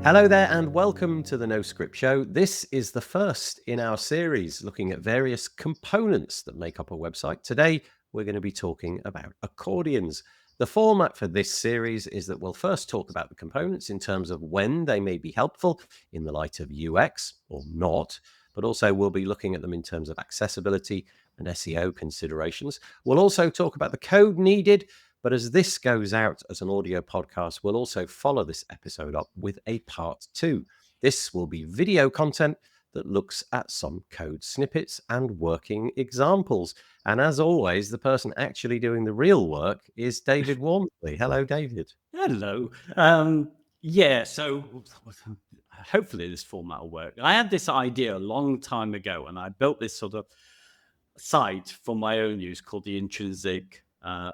Hello there and welcome to the No Script Show. This is the first in our series looking at various components that make up a website. Today, we're going to be talking about accordions. The format for this series is that we'll first talk about the components in terms of when they may be helpful in the light of UX or not, but also we'll be looking at them in terms of accessibility and SEO considerations. We'll also talk about the code needed. But as this goes out as an audio podcast, we'll also follow this episode up with a part 2. This will be video content that looks at some code snippets and working examples. And as always, the person actually doing the real work is David Wormsley. Hello, David. Hello. So hopefully this format will work. I had this idea a long time ago, and I built this sort of site for my own use called the Intrinsic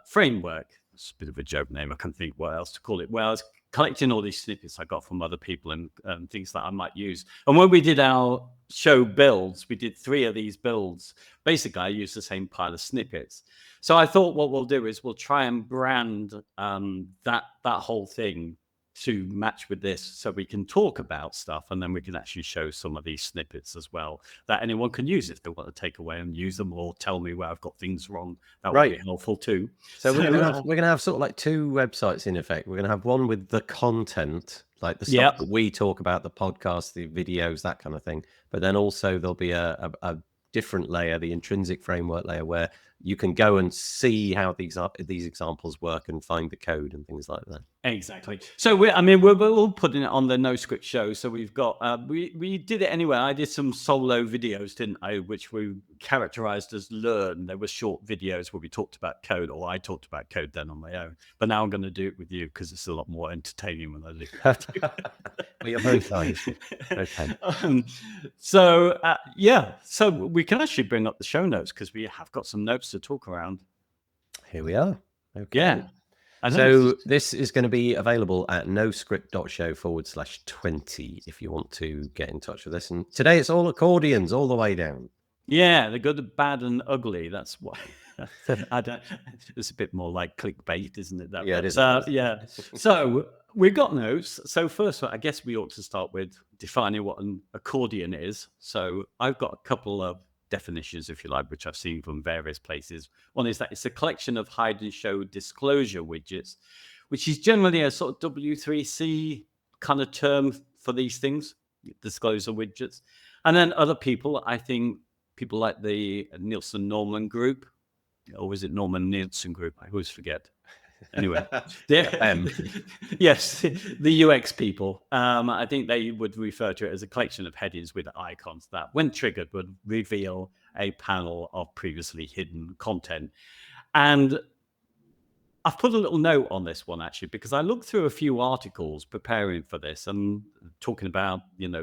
Framework. It's a bit of a joke name. I couldn't think what else to call it. Well, I was collecting all these snippets I got from other people and things that I might use. And when we did our show builds, we did 3 of these builds. Basically, I used the same pile of snippets. So I thought what we'll do is we'll try and brand that whole thing to match with this, so we can talk about stuff, and then we can actually show some of these snippets as well that anyone can use if they want to take away and use them, or tell me where I've got things wrong. That would be helpful too. So we're gonna have sort of like 2 websites in effect. We're gonna have one with the content, like the stuff that we talk about, the podcast, the videos, that kind of thing. But then also there'll be a different layer, the intrinsic framework layer, where you can go and see how these examples work and find the code and things like that. Exactly. So we're all putting it on the No Script Show. So we've got we did it anyway. I did some solo videos, didn't I, which we characterized as learn. They were short videos where we talked about code, or I talked about code then on my own. But now I'm going to do it with you because it's a lot more entertaining when I do it. Well, you're both nice. Okay. So we can actually bring up the show notes because we have got some notes to talk around. Here we are. Okay. Yeah. So this is going to be available at noscript.show/20 if you want to get in touch with us. And today it's all accordions all the way down. Yeah, the good, bad, and ugly. That's what it's a bit more like clickbait, isn't it? Yeah, it is. Yeah. So we've got notes. So first, I guess we ought to start with defining what an accordion is. So I've got a couple of definitions, if you like, which I've seen from various places. One is that it's a collection of hide and show disclosure widgets, which is generally a sort of W3C kind of term for these things, disclosure widgets. And then other people, I think people like the Nielsen Norman group, or is it Norman Nielsen group? I always forget. Anyway, yes, the UX people. I think they would refer to it as a collection of headings with icons that, when triggered, would reveal a panel of previously hidden content. And I've put a little note on this one, actually, because I looked through a few articles preparing for this and talking about,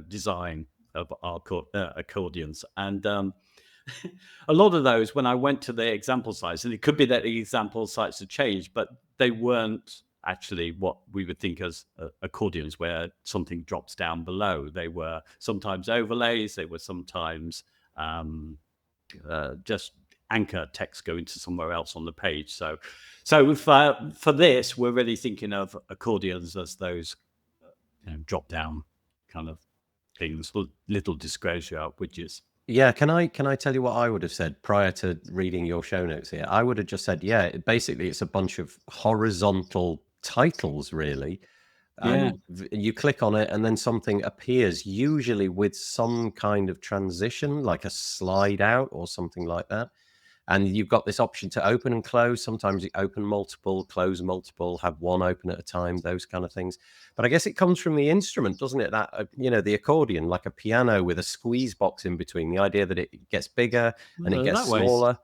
design of accordions. And a lot of those, when I went to the example sites, and it could be that the example sites have changed, but they weren't actually what we would think as accordions, where something drops down below. They were sometimes overlays. They were sometimes just anchor text going to somewhere else on the page. So for this, we're really thinking of accordions as those drop down kind of things, little disclosure widgets. Yeah, can I tell you what I would have said prior to reading your show notes here? I would have just said, basically it's a bunch of horizontal titles, really. You click on it and then something appears, usually with some kind of transition, like a slide out or something like that. And you've got this option to open and close. Sometimes you open multiple, close multiple, have one open at a time, those kind of things. But I guess it comes from the instrument, doesn't it? That, the accordion, like a piano with a squeeze box in between, the idea that it gets bigger and it gets smaller.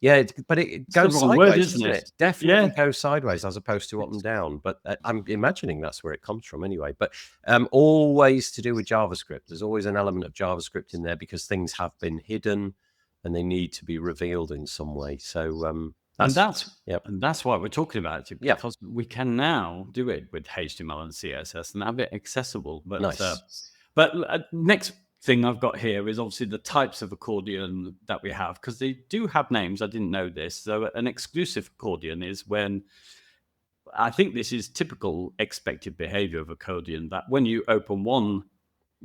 Yeah, but it goes sideways, doesn't it? Definitely goes sideways as opposed to up and down. But I'm imagining that's where it comes from anyway. But always to do with JavaScript. There's always an element of JavaScript in there because things have been hidden and they need to be revealed in some way. So that's why we're talking about it, because we can now do it with HTML and CSS and have it accessible. But nice. Next thing I've got here is obviously the types of accordion that we have, because they do have names. I didn't know this. So an exclusive accordion is when I think this is typical expected behavior of Accordion, that when you open one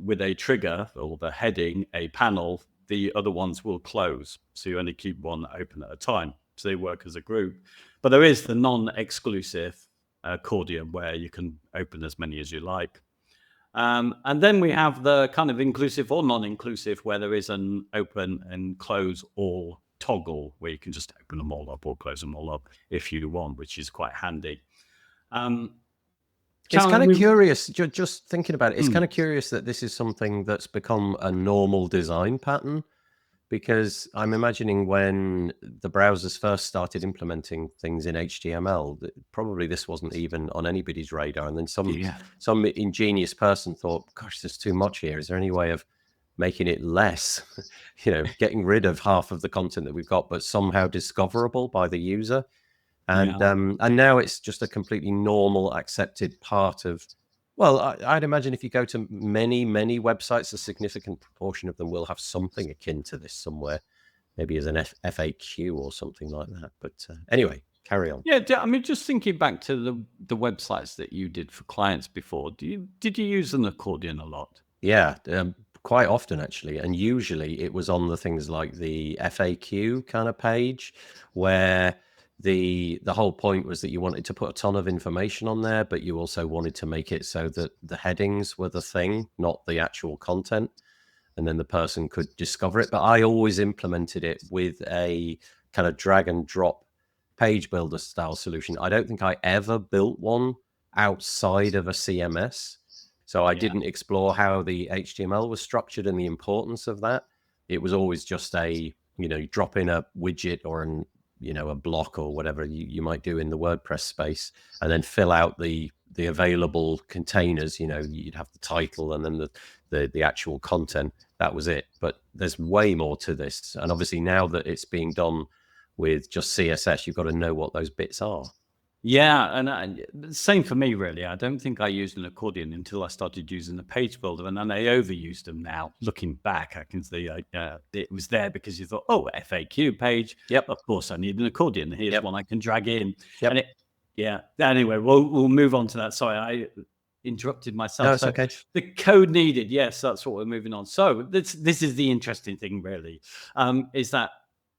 with a trigger or the heading, a panel, the other ones will close. So you only keep one open at a time. So they work as a group. But there is the non-exclusive accordion where you can open as many as you like. And then we have the kind of inclusive or non-inclusive where there is an open and close all toggle where you can just open them all up or close them all up if you want, which is quite handy. It's kind of curious, just thinking about it, it's kind of curious that this is something that's become a normal design pattern, because I'm imagining when the browsers first started implementing things in HTML, probably this wasn't even on anybody's radar. And then some ingenious person thought, gosh, there's too much here. Is there any way of making it less, getting rid of half of the content that we've got, but somehow discoverable by the user? And now it's just a completely normal, accepted part of, well, I'd imagine if you go to many, many websites, a significant proportion of them will have something akin to this somewhere, maybe as an FAQ or something like that. But anyway, carry on. Yeah, I mean, just thinking back to the websites that you did for clients before, did you use an accordion a lot? Yeah, quite often actually, and usually it was on the things like the FAQ kind of page where the whole point was that you wanted to put a ton of information on there, but you also wanted to make it so that the headings were the thing, not the actual content, and then the person could discover it. But I always implemented it with a kind of drag and drop page builder style solution. I don't think I ever built one outside of a CMS. So I didn't explore how the HTML was structured and the importance of that. It was always just a, drop in a widget or a block or whatever you might do in the WordPress space, and then fill out the available containers. You'd have the title and then the actual content. That was it. But there's way more to this. And obviously now that it's being done with just CSS, you've got to know what those bits are. Yeah, and same for me, really. I don't think I used an accordion until I started using the page builder, and then I overused them now. Looking back, I can see it was there because you thought, oh, FAQ page. Yep. Of course, I need an accordion. Here's one I can drag in. Yep. And anyway, we'll move on to that. Sorry, I interrupted myself. No, it's okay. The code needed, yes, that's what we're moving on. So this is the interesting thing, really, is that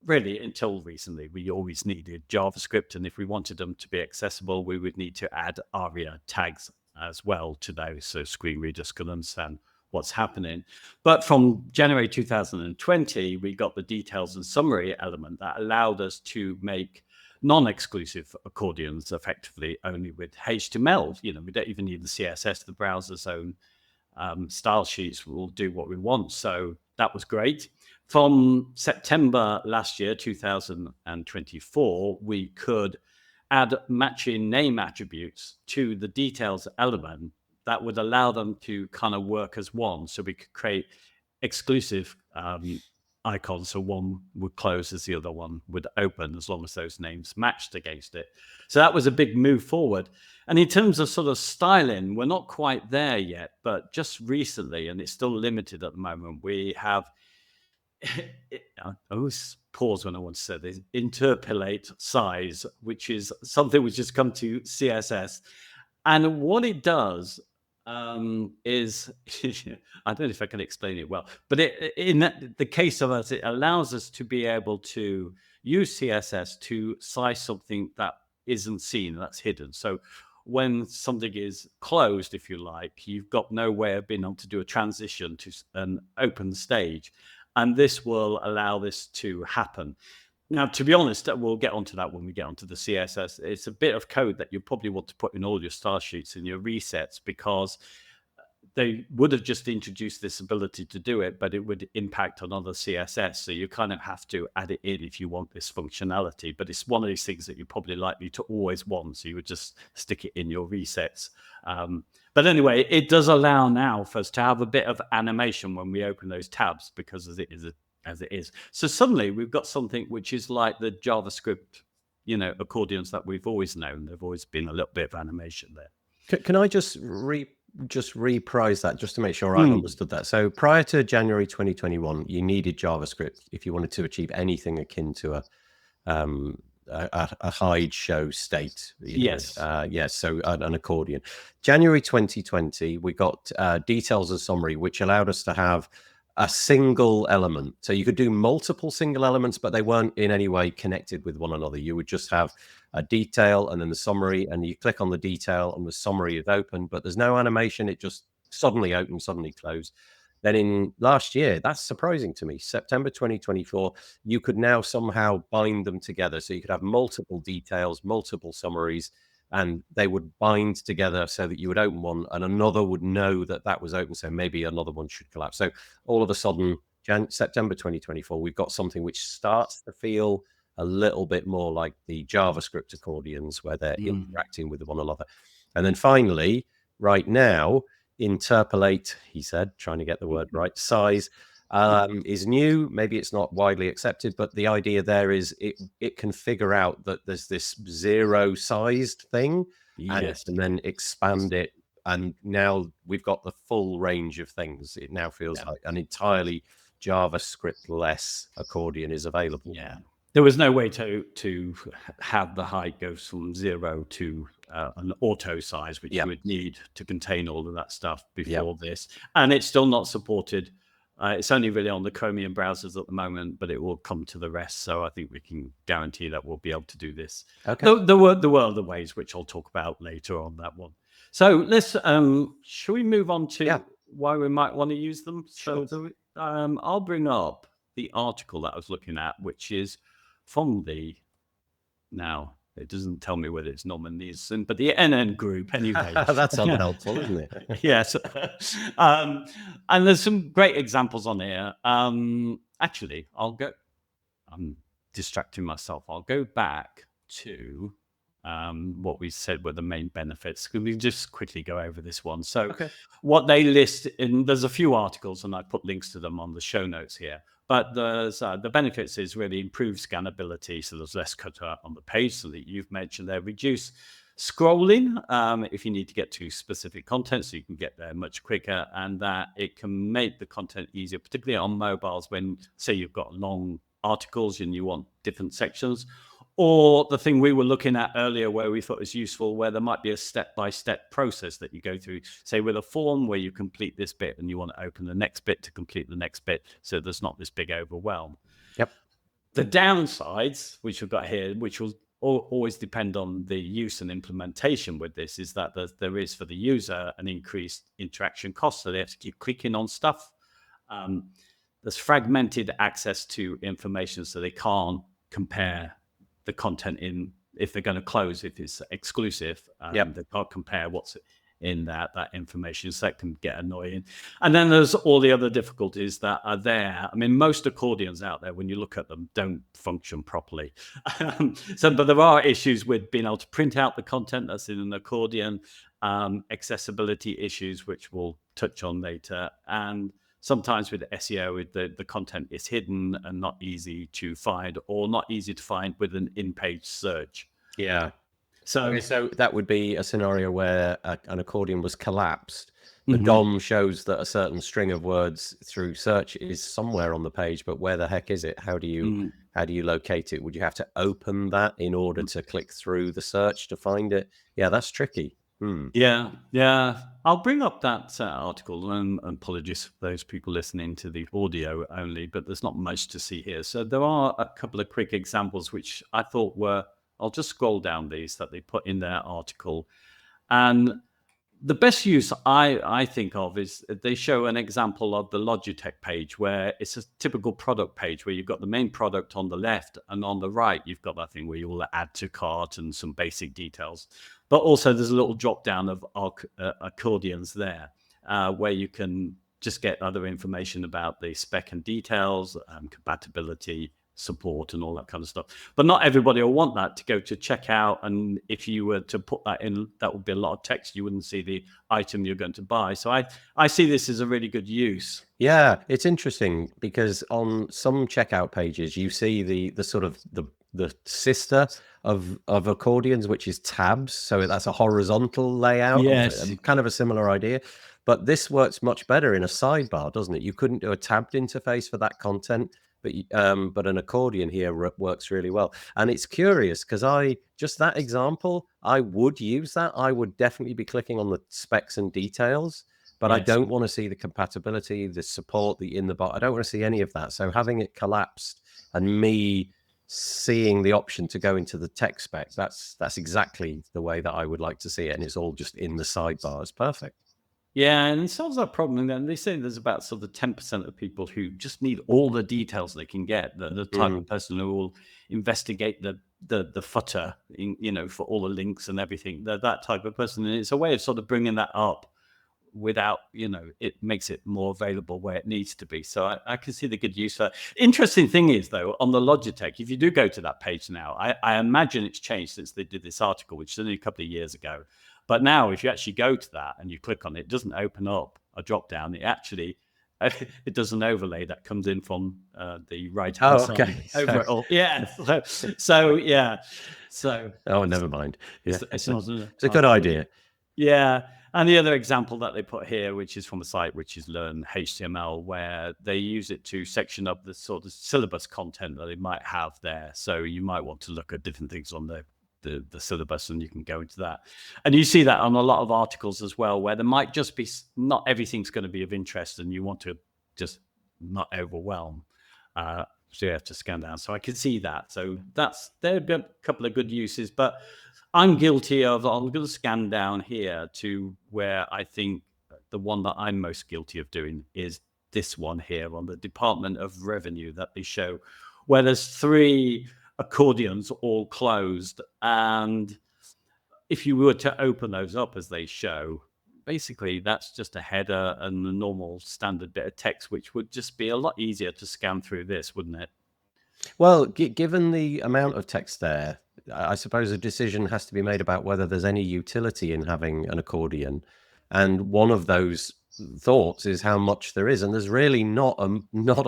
really, until recently, we always needed JavaScript. And if we wanted them to be accessible, we would need to add ARIA tags as well to those, so screen readers could understand what's happening. But from January 2020, we got the details and summary element that allowed us to make non-exclusive accordions effectively only with HTML. We don't even need the CSS, the browser's own style sheets will do what we want. So that was great. From September last year, 2024, we could add matching name attributes to the details element that would allow them to kind of work as one. So we could create exclusive icons. So one would close as the other one would open, as long as those names matched against it. So that was a big move forward. And in terms of sort of styling, we're not quite there yet, but just recently, and it's still limited at the moment, we have I always pause when I want to say this, Interpolate-size, which is something which has come to CSS. And what it does is, I don't know if I can explain it well, but in the case of us, it allows us to be able to use CSS to size something that isn't seen, that's hidden. So when something is closed, if you like, you've got no way of being able to do a transition to an open stage. And this will allow this to happen. Now, to be honest, we'll get onto that when we get onto the CSS. It's a bit of code that you probably want to put in all your style sheets and your resets, because they would have just introduced this ability to do it, but it would impact on other CSS. So you kind of have to add it in if you want this functionality. But it's one of these things that you're probably likely to always want. So you would just stick it in your resets. But anyway, it does allow now for us to have a bit of animation when we open those tabs, because as it is. So suddenly we've got something which is like the JavaScript, accordions that we've always known. There've always been a little bit of animation there. Can I just reprise that just to make sure I understood that? So prior to January 2021, you needed JavaScript if you wanted to achieve anything akin to a hide show state. Yes. Yes. So an accordion. January 2020, we got details and summary, which allowed us to have a single element. So you could do multiple single elements, but they weren't in any way connected with one another. You would just have a detail and then the summary, and you click on the detail and the summary is open, but there's no animation. It just suddenly open, suddenly close. Then in last year, that's surprising to me, September 2024, you could now somehow bind them together. So you could have multiple details, multiple summaries, and they would bind together so that you would open one and another would know that that was open. So maybe another one should collapse. So all of a sudden, September 2024, we've got something which starts to feel a little bit more like the JavaScript accordions where they're interacting with one another. And then finally, right now, Interpolate, he said, trying to get the word right, size is new. Maybe it's not widely accepted, but the idea there is it can figure out that there's this zero sized thing and then expand it. And now we've got the full range of things. It now feels like an entirely JavaScript-less accordion is available. Yeah. There was no way to have the height go from 0 to an auto size, which you would need to contain all of that stuff before this. And it's still not supported. It's only really on the Chromium browsers at the moment, but it will come to the rest. So I think we can guarantee that we'll be able to do this. Okay. There were other ways, which I'll talk about later on that one. So let's, shall we move on to why we might want to use them? Sure. So I'll bring up the article that I was looking at, which is from the, now it doesn't tell me whether it's Norman Neeson, but the NN group anyway. That's unhelpful, isn't it? Yes. And there's some great examples on here. Actually, I'm distracting myself. I'll go back to what we said were the main benefits. Can we just quickly go over this one? So what they list in, there's a few articles and I put links to them on the show notes here. But there's the benefits is really improved scannability. So there's less clutter on the page, so that you've mentioned there. Reduce scrolling if you need to get to specific content, so you can get there much quicker, and that it can make the content easier, particularly on mobiles when, say, you've got long articles and you want different sections. Or the thing we were looking at earlier where we thought was useful, where there might be a step-by-step process that you go through, say with a form where you complete this bit and you want to open the next bit to complete the next bit, so there's not this big overwhelm. Yep. The downsides, which we've got here, which will always depend on the use and implementation with this, is that there is for the user an increased interaction cost, so they have to keep clicking on stuff. There's fragmented access to information, so they can't compare the content in, if they're going to close, if it's exclusive, they can't compare what's in that information, so that can get annoying. And then there's all the other difficulties that are there. I mean, most accordions out there, when you look at them, don't function properly. But there are issues with being able to print out the content that's in an accordion, accessibility issues, which we'll touch on later, and sometimes with SEO, the content is hidden and not easy to find, or not easy to find with an in-page search. Yeah. So that would be a scenario where an accordion was collapsed. The DOM shows that a certain string of words through search is somewhere on the page, but where the heck is it? How do you locate it? Would you have to open that in order to click through the search to find it? Yeah, that's tricky. Yeah. I'll bring up that article, and apologies for those people listening to the audio only, but there's not much to see here. So there are a couple of quick examples which I thought were, I'll just scroll down these that they put in their article. And the best use I think of is they show an example of the Logitech page, where it's a typical product page where you've got the main product on the left, and on the right you've got that thing where you will add to cart and some basic details. But also there's a little drop down of accordions there, where you can just get other information about the spec and details, compatibility, support, and all that kind of stuff. But not everybody will want that to go to checkout, and if you were to put that in, that would be a lot of text. You wouldn't see the item you're going to buy. So I see this as a really good use. Yeah, it's interesting because on some checkout pages you see the sort of the sister of accordions, which is tabs. So that's a horizontal layout. Yes, kind of a similar idea. But this works much better in a sidebar, doesn't it? You couldn't do a tabbed interface for that content. but an accordion here works really well. And it's curious because that example, I would use that. I would definitely be clicking on the specs and details, but I don't want to see the compatibility, the support, the in the box. I don't want to see any of that. So having it collapsed and me seeing the option to go into the text spec, that's exactly the way that I would like to see it. And it's all just in the sidebar. It's perfect. Yeah, and it solves that problem. And then they say there's about sort of 10% of people who just need all the details they can get. The type of person who will investigate the footer, for all the links and everything. That type of person. And it's a way of sort of bringing that up without, it makes it more available where it needs to be. So I can see the good use for that. Interesting thing is, though, on the Logitech, if you do go to that page now, I imagine it's changed since they did this article, which is only a couple of years ago. But now, if you actually go to that and you click on it, it doesn't open up a drop down. It does an overlay that comes in from the right hand side over it all. Yeah. So yeah. So never mind. Yeah. It's a good idea. Yeah. And the other example that they put here, which is from a site which is Learn HTML, where they use it to section up the sort of syllabus content that they might have there. So you might want to look at different things on the syllabus, and you can go into that. And you see that on a lot of articles as well, where there might just be not everything's going to be of interest, and you want to just not overwhelm. So you have to scan down. So I can see that. So there are a couple of good uses, but I'm guilty of, I'm going to scan down here to where I think the one that I'm most guilty of doing is this one here on the Department of Revenue that they show, where there's 3 accordions all closed. And if you were to open those up as they show, basically that's just a header and the normal standard bit of text, which would just be a lot easier to scan through this, wouldn't it? Well, given the amount of text there, I suppose a decision has to be made about whether there's any utility in having an accordion. And one of those thoughts is how much there is. And there's really not a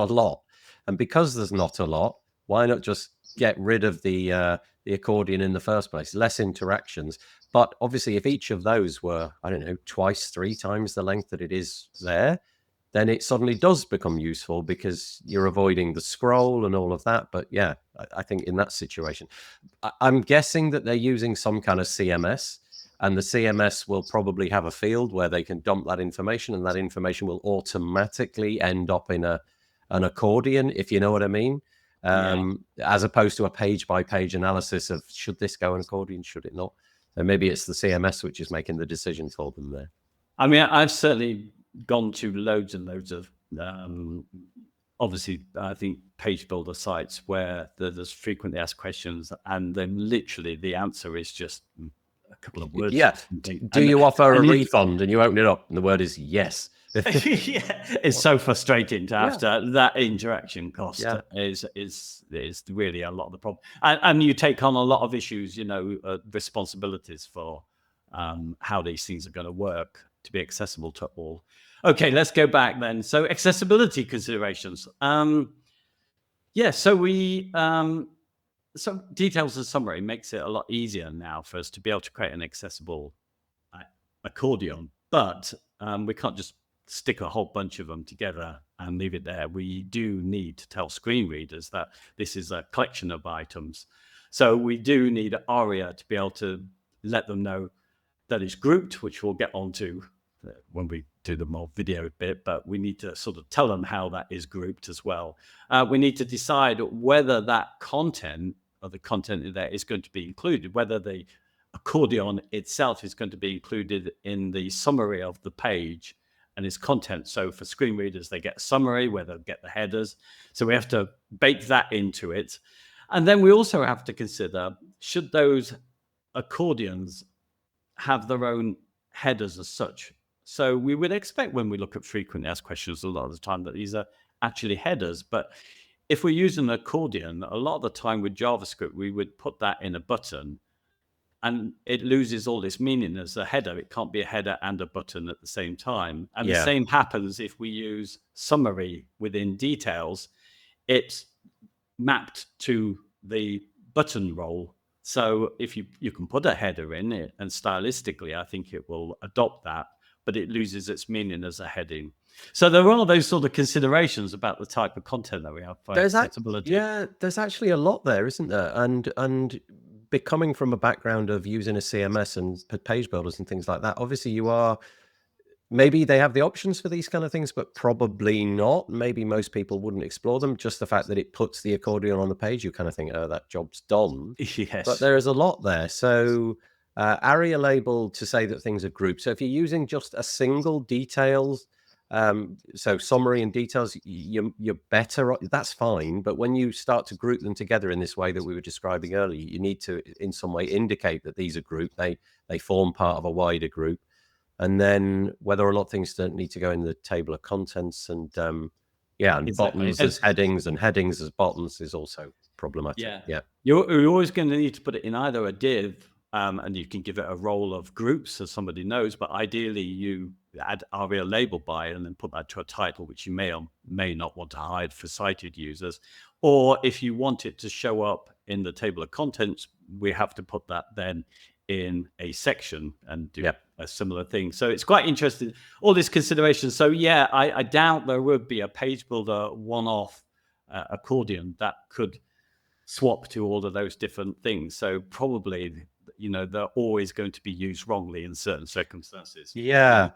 lot. And because there's not a lot, why not just get rid of the accordion in the first place? Less interactions. But obviously, if each of those were, I don't know, twice, 3 times the length that it is there, then it suddenly does become useful because you're avoiding the scroll and all of that. But yeah, I think in that situation, I'm guessing that they're using some kind of CMS, and the CMS will probably have a field where they can dump that information, and that information will automatically end up in an accordion, if you know what I mean. As opposed to a page-by-page analysis of should this go in accordion, should it not? And maybe it's the CMS which is making the decision for them there. I mean, I've certainly gone to loads and loads of, obviously, I think page builder sites where there's frequently asked questions, and then literally the answer is just a couple of words. Yeah. Do you offer a refund? And you open it up, and the word is yes. It's so frustrating to have that interaction cost is really a lot of the problem, and you take on a lot of issues, responsibilities for how these things are going to work to be accessible to all. Okay, let's go back then. So accessibility considerations. So details and summary makes it a lot easier now for us to be able to create an accessible accordion, but we can't just stick a whole bunch of them together and leave it there. We do need to tell screen readers that this is a collection of items. So we do need ARIA to be able to let them know that it's grouped, which we'll get onto when we do the more video bit, but we need to sort of tell them how that is grouped as well. We need to decide whether that content or the content in there is going to be included, whether the accordion itself is going to be included in the summary of the page and its content. So for screen readers, they get a summary where they'll get the headers. So we have to bake that into it. And then we also have to consider, should those accordions have their own headers as such? So we would expect when we look at frequently asked questions a lot of the time that these are actually headers. But if we're using an accordion, a lot of the time with JavaScript, we would put that in a button, and it loses all its meaning as a header. It can't be a header and a button at the same time. And the same happens if we use summary within details. It's mapped to the button role. So if you can put a header in it, and stylistically, I think it will adopt that. but it loses its meaning as a heading. So there are those sort of considerations about the type of content that we have for accessibility. Yeah, there's actually a lot there, isn't there? And coming from a background of using a CMS and page builders and things like that, obviously you are, maybe they have the options for these kind of things, but probably not. Maybe most people wouldn't explore them. Just the fact that it puts the accordion on the page, you kind of think, oh, that job's done. Yes. But there is a lot there. So ARIA label to say that things are grouped. So if you're using just a single details, so summary and details, you're better, that's fine. But when you start to group them together in this way that we were describing earlier, you need to in some way indicate that these are grouped. They form part of a wider group. And then whether or not things don't need to go in the table of contents, and and exactly. Buttons as headings and headings as buttons is also problematic. Yeah. You're always going to need to put it in either a div, and you can give it a role of groups so somebody knows, but ideally you add ARIA label by and then put that to a title, which you may or may not want to hide for sighted users. Or if you want it to show up in the table of contents, we have to put that then in a section and do a similar thing. So it's quite interesting, all these considerations. So yeah, I doubt there would be a page builder one-off accordion that could swap to all of those different things. So probably, they're always going to be used wrongly in certain circumstances. Yeah.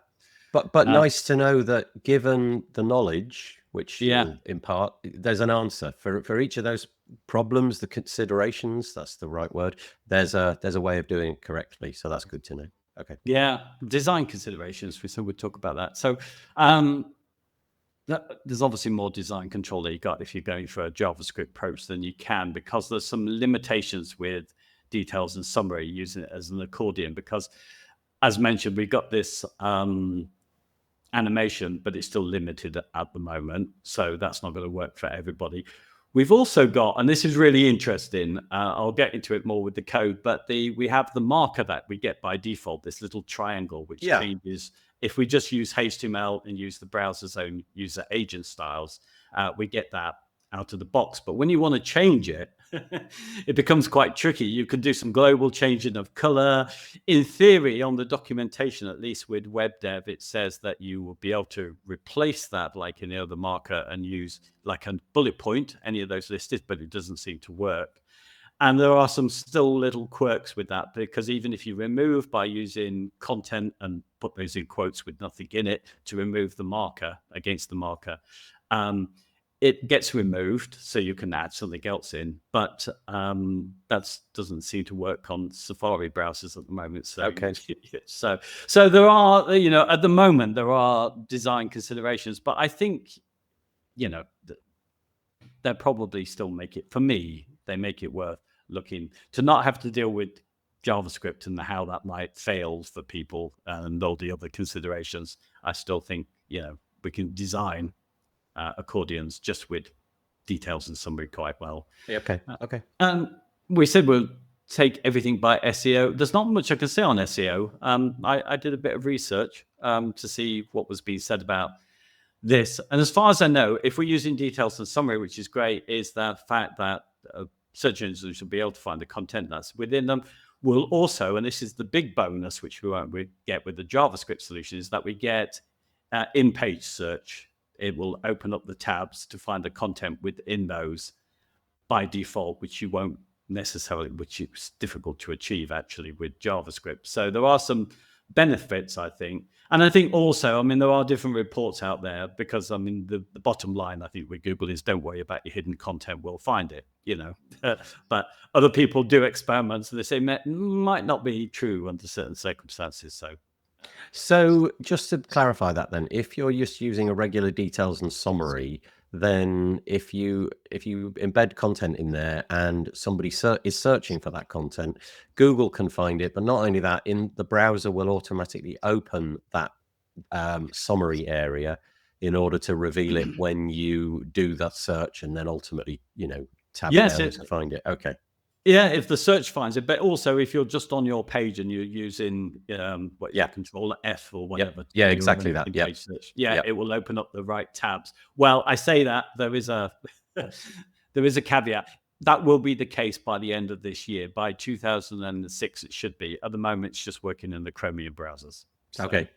But nice to know that given the knowledge, which in part, there's an answer for each of those problems, the considerations, that's the right word. There's a way of doing it correctly. So that's good to know. Okay. Yeah. Design considerations. So we'll talk about that. So there's obviously more design control that you got if you're going for a JavaScript approach than you can, because there's some limitations with details and summary using it as an accordion, because as mentioned, we got this animation, but it's still limited at the moment. So that's not going to work for everybody. We've also got, and this is really interesting, I'll get into it more with the code, but we have the marker that we get by default, this little triangle, which changes. If we just use HTML and use the browser's own user agent styles, we get that out of the box. But when you want to change it, it becomes quite tricky. You can do some global changing of color. In theory, on the documentation, at least with web dev, it says that you will be able to replace that like any other marker and use like a bullet point, any of those listed, but it doesn't seem to work. And there are some still little quirks with that, because even if you remove by using content and put those in quotes with nothing in it to remove the marker against the marker, it gets removed, so you can add something else in. But that doesn't seem to work on Safari browsers at the moment. So, okay. So there are, at the moment, there are design considerations, but I think, they probably still make it, for me, they make it worth looking to not have to deal with JavaScript and how that might fail for people and all the other considerations. I still think, we can design accordions just with details and summary quite well. Okay. We said we'll take everything by SEO. There's not much I can say on SEO. I did a bit of research to see what was being said about this. And as far as I know, if we're using details and summary, which is great, is the fact that search engines should be able to find the content that's within them. We'll also, and this is the big bonus, which we won't get with the JavaScript solution, is that we get in-page search. It will open up the tabs to find the content within those by default, which you won't necessarily, which is difficult to achieve actually with JavaScript. So there are some benefits, I think. And I think also, there are different reports out there, because the bottom line, I think, with Google is don't worry about your hidden content, we'll find it, but other people do experiments and they say might not be true under certain circumstances. So just to clarify that then, if you're just using a regular details and summary, then if you embed content in there and somebody is searching for that content, Google can find it. But not only that, in the browser will automatically open that summary area in order to reveal it when you do that search, and then ultimately, tab down to find it. Okay. Yeah, if the search finds it, but also if you're just on your page and you're using Control F or whatever. Yeah, exactly that. Yeah. Search. It will open up the right tabs. Well, I say that there is a caveat. That will be the case by the end of this year. By 2006, it should be. At the moment, it's just working in the Chromium browsers. Okay.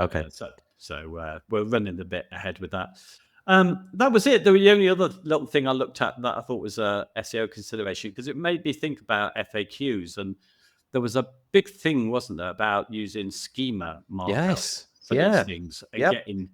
Okay. So we're running a bit ahead with that. That was it. The only other little thing I looked at that I thought was a SEO consideration, because it made me think about FAQs, and there was a big thing, wasn't there, about using schema markup Yes. for these things and getting,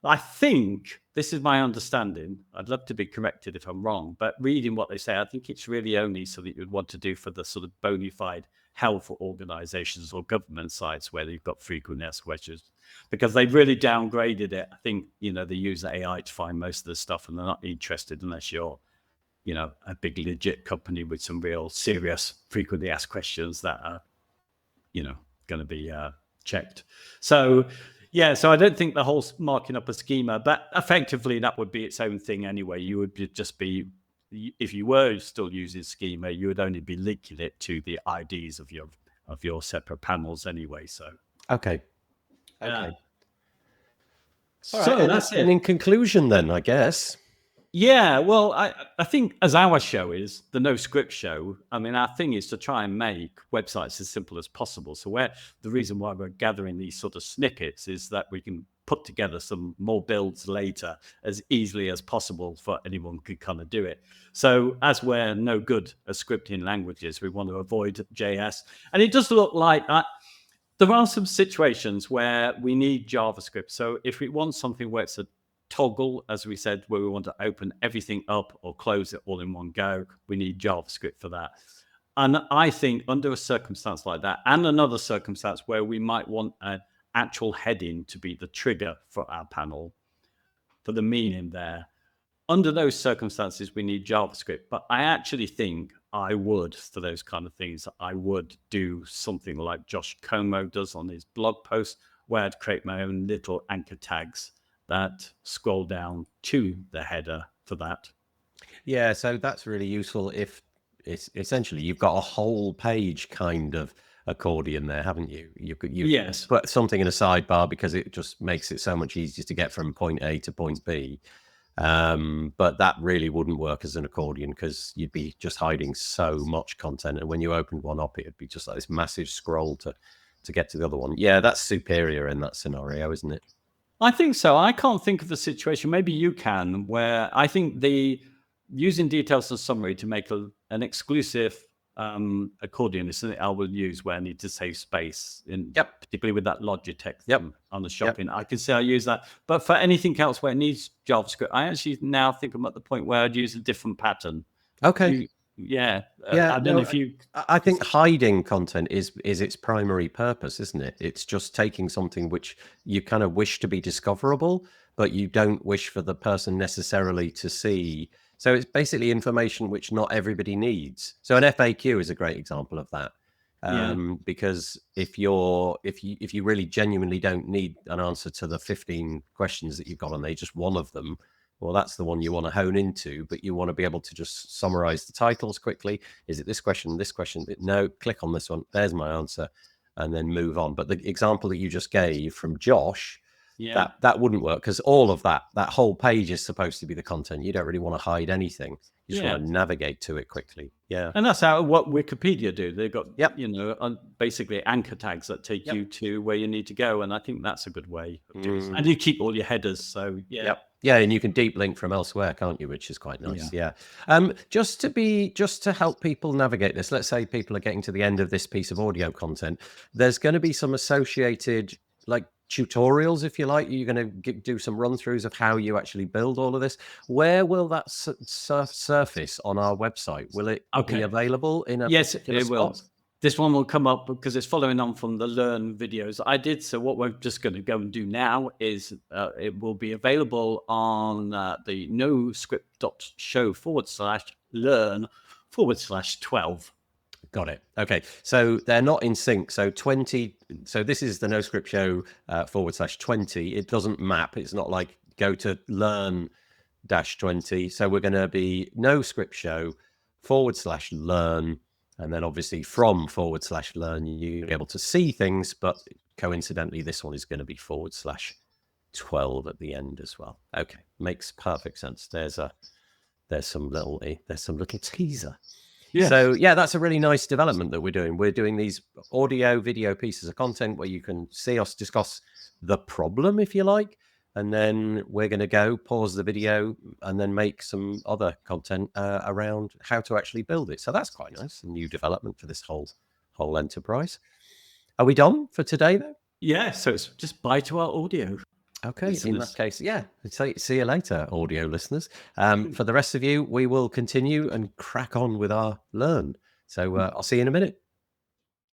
I think this is my understanding. I'd love to be corrected if I'm wrong, but reading what they say, I think it's really only something you'd want to do for the sort of bona fide health organizations or government sites where they've got frequent asked questions, because they've really downgraded it. I think, they use AI to find most of the stuff, and they're not interested unless you're, a big legit company with some real serious frequently asked questions that are, going to be checked. So I don't think the whole marking up a schema, but effectively that would be its own thing anyway. You would just be, if you were still using schema, you would only be linking it to the IDs of your separate panels anyway. So okay. So that's it. And in conclusion, then, I guess. Yeah, well, I think as our show is the no script show, I mean, our thing is to try and make websites as simple as possible. So the reason why we're gathering these sort of snippets is that we can put together some more builds later as easily as possible for anyone could kind of do it. So as we're no good at scripting languages, we want to avoid JS. And it does look like there are some situations where we need JavaScript. So if we want something where it's a toggle, as we said, where we want to open everything up or close it all in one go, we need JavaScript for that. And I think under a circumstance like that, and another circumstance where we might want an actual heading to be the trigger for our panel, for the meaning there, under those circumstances, we need JavaScript. But I actually think I would, for those kind of things, I would do something like Josh Como does on his blog post, where I'd create my own little anchor tags that scroll down to the header for that. Yeah, so that's really useful if it's essentially you've got a whole page kind of accordion there, haven't you? You Yes. put something in a sidebar because it just makes it so much easier to get from point A to point B. But that really wouldn't work as an accordion because you'd be just hiding so much content. And when you opened one up, it'd be just like this massive scroll to get to the other one. Yeah, that's superior in that scenario, isn't it? I think so. I can't think of a situation, maybe you can, where I think using details and summary to make an exclusive accordion is something I will use where I need to save space, particularly with that Logitech on the shopping. I can say I use that. But for anything else where it needs JavaScript, I actually now think I'm at the point where I'd use a different pattern. Okay. I don't know if you... I think hiding content is its primary purpose, isn't it? It's just taking something which you kind of wish to be discoverable, but you don't wish for the person necessarily to see. So it's basically information which not everybody needs. So an FAQ is a great example of that. Because if you really genuinely don't need an answer to the 15 questions that you've got on there, just one of them, well, that's the one you want to hone into, but you want to be able to just summarize the titles quickly. Is it this question, this question? No, click on this one. There's my answer, and then move on. But the example that you just gave from Josh, that wouldn't work because all of that whole page is supposed to be the content. You don't really want to hide anything. You just want to navigate to it quickly. Yeah. And that's what Wikipedia do. They've got, basically anchor tags that take you to where you need to go. And I think that's a good way of doing it. And you keep all your headers. So, Yeah, and you can deep link from elsewhere, can't you? Which is quite nice. Yeah. Just to help people navigate this, let's say people are getting to the end of this piece of audio content. There's going to be some associated tutorials, if you like. You're going to do some run-throughs of how you actually build all of this. Where will that surface on our website? Will it be available in a particular spot? Will. This one will come up because it's following on from the Learn videos I did. So what we're just going to go and do now is it will be available on the noscript.show/learn/12. Got it. Okay. So they're not in sync. So 20. So this is the NoScript Show /20. It doesn't map. It's not like go to learn-20. So we're going to be NoScript Show /learn. And then obviously from /learn, you'll be able to see things, but coincidentally, this one is going to be /12 at the end as well. Okay. Makes perfect sense. There's some little teaser. Yes. So that's a really nice development that we're doing. We're doing these audio, video pieces of content where you can see us discuss the problem, if you like. And then we're going to go pause the video and then make some other content around how to actually build it. So that's quite nice. A new development for this whole enterprise. Are we done for today, though? Yeah. So it's just bye to our audio. Okay. Listeners. In that case, yeah. See you later, audio listeners. For the rest of you, we will continue and crack on with our learn. So I'll see you in a minute.